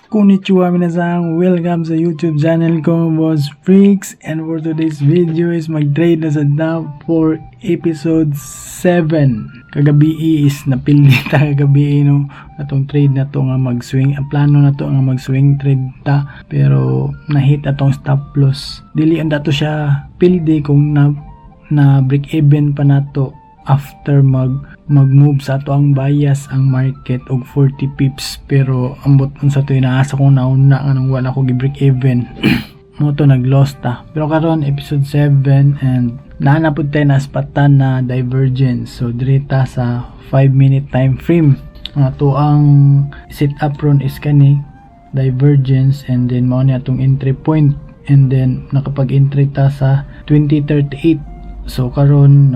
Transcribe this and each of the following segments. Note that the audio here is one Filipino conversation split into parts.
Konnichiwa minasan, welcome sa YouTube channel ko, Boss Freaks. And for today's video is mag-trade na sa Dow for episode 7. Kagabi is napildi ta kagabi no, atong trade na to nga mag-swing. Ang plano na to nga mag-swing trade ta, pero nahit atong stop loss. Dili anda to siya pildi kung na break even pa nato after mag-move sa ato ang bias ang market og 40 pips, pero ambot unsa to inaasa ko nauna nga nang wala ko gi-break even. Mo to nag-loss ta. Pero karon episode 7 and naana pud tay na spatan na divergence. So direta sa 5-minute time frame. Ang ato ang setup ron is kani divergence, and then mao ni atong entry point, and then nakapag-entry ta sa 2038. So karon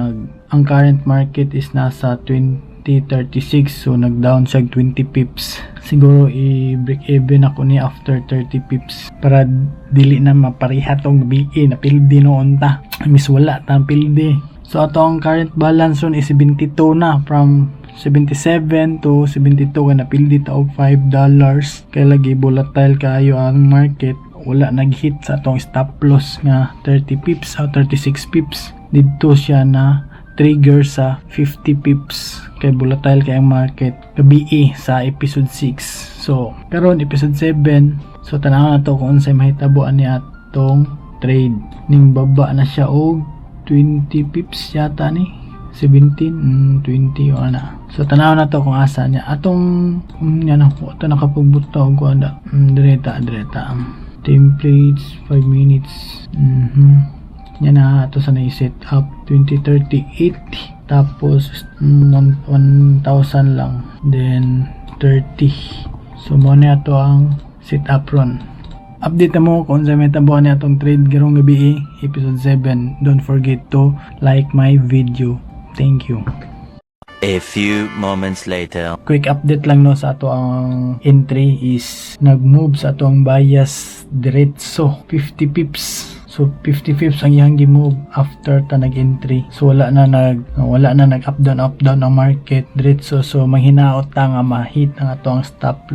ang current market is nasa 2036, so nag-down siya 20 pips. Siguro i-break even ako ni after 30 pips para dili na mapariha tong BE na pildi noon ta. Miss wala ta pildi. So ato ang current balance ron is 72 na, from 77 to 72 na pildi ta og $5. Kaya lagi volatile kaayo ang market. Wala nag-hit sa atong stop loss nga 30 pips o 36 pips. Dito siya na trigger sa 50 pips, kay volatile kay ang market gabi sa episode 6. So karon episode 7, so tanaw na to kung unsay mahitabo ani atong trade. Ning baba na siya og 20 pips yata ni 17 20 o ana. So tanaw na to kung asa niya atong yan ako to nakapagbuto og kuanda direta templates 5 minutes. Yan na ito sa na-set up 2038, tapos 1,000 lang, then 30. So mo na ito ang set up ron. Update mo kung sa metabo na itong trade garong gabi episode 7. Don't forget to like my video. Thank you. A few moments later. Quick update lang no sa ato ang entry is nag-move sa ato ang bias diretso 50 pips. So 50 pips ang iyang gi-move after ta nag-entry. So wala na nag up down ang market diretso. So manghinaot ta nga ma-hit ang ato ang stop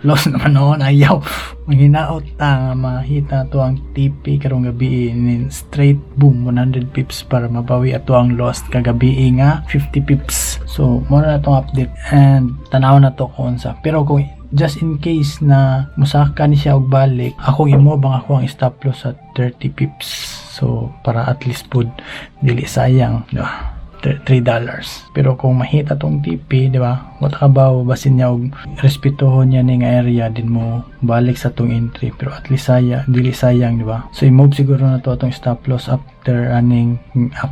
loss naman noon ayaw. Manghinaot ta nga ma-hit ang ato ang TP karong gabi in straight boom 100 pips para mabawi ato ang loss kagabi nga 50 pips. So mo na itong update and tanaw na to kung sa. Pero kung just in case na musaka ni siya og balik, ako imobang ako ang stop loss at 30 pips. So para at least pud dili sayang, di ba? $3. Pero kung mahita tong TP, di ba? What about basin niya og respetuhon niya ning area din mo balik sa tong entry, pero at least dili sayang, di ba? So i-move siguro na to atong stop loss after aning a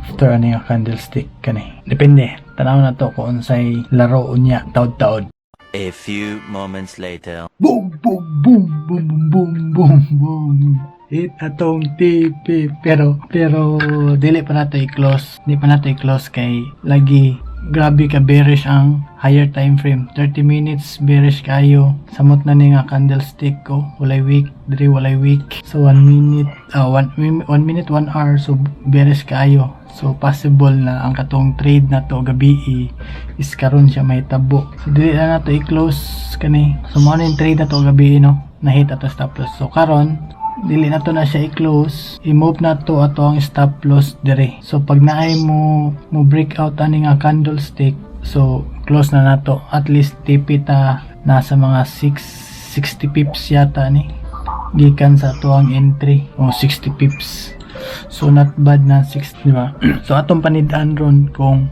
candlestick kani. Depende. Tanaw na to kung unsay laro niya taud-taud. A few moments later. Boom, boom, boom, boom, boom, boom, boom. Hit atong TP. Pero, dili pa nato i-close. Di pa nato i-close kay lagi grabe ka bearish ang higher time frame. 30 minutes bearish kayo. Samot na ni nga candlestick ko. Walay week, diri walay week. So 1 minute, 1 minute, 1 hour. So bearish kayo. So possible na ang katong trade na to gabi is karon siya may tabo. So dili na nato i-close kani. So mo na yung trade na to gabi no. Nahit ato stop loss. So karon dili na to na siya i-close. I-move na to ato ang stop loss dire. So pag naay mo breakout ani nga candlestick, so close na nato. At least TP ta nasa mga 60 pips yata ni. Gikan sa ato ang entry o 60 pips. So not bad na 6, di ba? So atong panidaan ron kung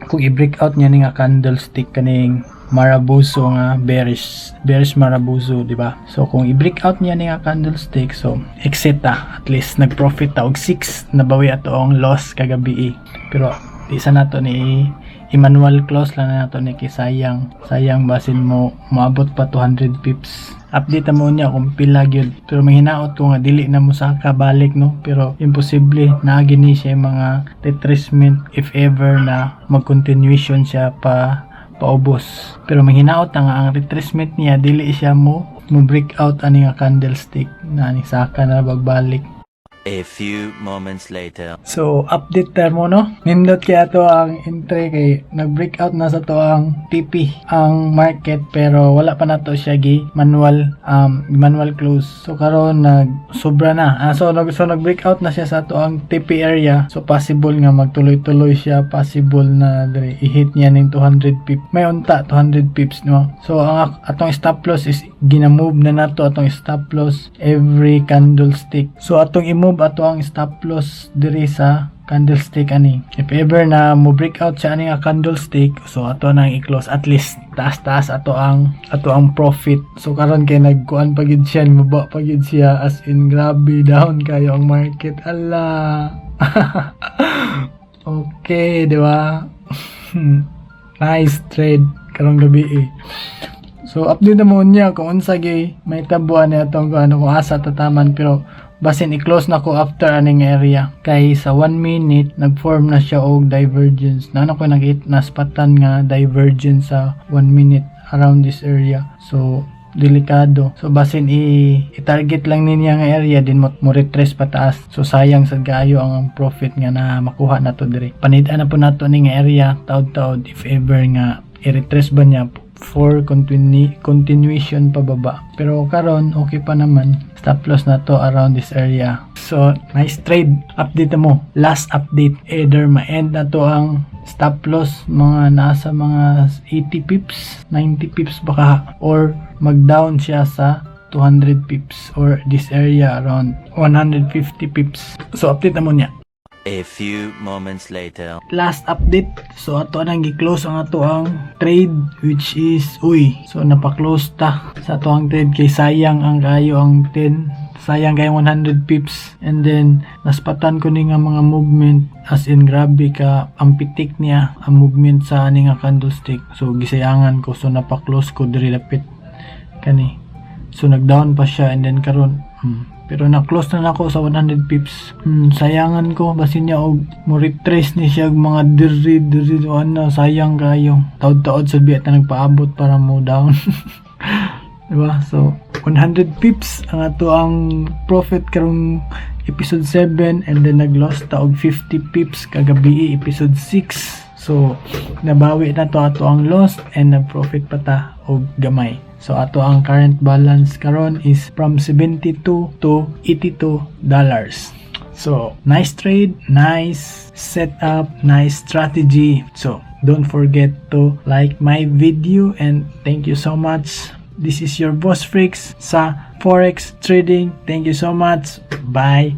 i-breakout niya ni nga candlestick kaning Marabuso nga bearish Marabuso, di ba? So kung i-breakout niya ni nga candlestick, so exit ta, at least nag-profit ta og 6, nabawi ato ang loss kagabi. Pero di sa nato ni i-manual close lang na nato ni kay sayang basin mo maabot pa 200 pips. Update mo niya kung pila gyud, pero mahinaot ko nga dili na mo saka balik no, pero imposible na gini siya mga retracement if ever na mag-continuation siya paubos. Pero mahinaot na nga ang retracement niya, dili siya mo breakout ani nga candlestick na ni saka na bagbalik. A few moments later. So, update tayo mo, no? Nindot kaya to ang entry kay nag-breakout na sa to ang TP ang market pero wala pa na to siya manual close. So, karon sobra na. So, nag-breakout na siya sa to ang TP area. So, possible nga magtuloy-tuloy siya. Possible na dre i-hit niya ning 200 pips. May unta 200 pips, no? So, ang atong stop loss is ginamove na nato atong stop loss every candlestick. So, atong i-move ato ang stop loss diri sa candlestick ani. If ever na mo breakout siya ani nga candlestick, so ato nang i-close at least taas ato ang profit. So karon kay nagkuan pa gid siya, maba pa gid siya, as in grabe down kayo ang market. Ala. Okay, di ba? Nice trade karong gabi eh. So update mo niya kung unsa gay may tabuan niya atong kung asa tataman, pero basin i-close na ko after aning area kay sa 1 minute nag-form na siya og divergence na ko naspatan nga divergence sa 1 minute around this area. So delikado. So basin i-target lang niya nga area din mo retrace pataas. So sayang sad kaayo ang profit nga na makuha nato diri. Panid-an na po nato ning area taud-taud if ever nga i-retrace ba niya for continuation pababa. Pero karon okay pa naman, stop loss na to around this area. So nice trade. Update mo, last update, either ma-end na to ang stop loss mga nasa mga 80 pips 90 pips baka, or mag-down siya sa 200 pips or this area around 150 pips. So update na mo niya. A few moments later. Last update, so ato nang gi-close ang ato ang trade, which is so napa-close ta sa ato ang trade kay sayang ang kayo ang 10, sayang kay 100 pips, and then naspatan ko ni nga mga movement, as in grabe ka ang pitik niya ang movement sa ani nga candlestick. So gisayangan ko, so napa-close ko diri lapit kani, so nag-down pa siya, and then karon pero na-close na nako sa 100 pips. Sayangan ko basin niya og mo retrace ni siya og mga diri ano, sayang kayo. Taud-taud sa biya ta nagpaabot para mo down. Diba? So 100 pips ang ato ang profit karong episode 7, and then nag-loss ta og 50 pips kagabi episode 6. So nabawi na to ato ang loss and nag-profit pa ta og gamay. So ato ang current balance karon is from $72 to $82. So nice trade, nice setup, nice strategy. So don't forget to like my video, and thank you so much. This is your Boss Freaks sa Forex Trading. Thank you so much. Bye.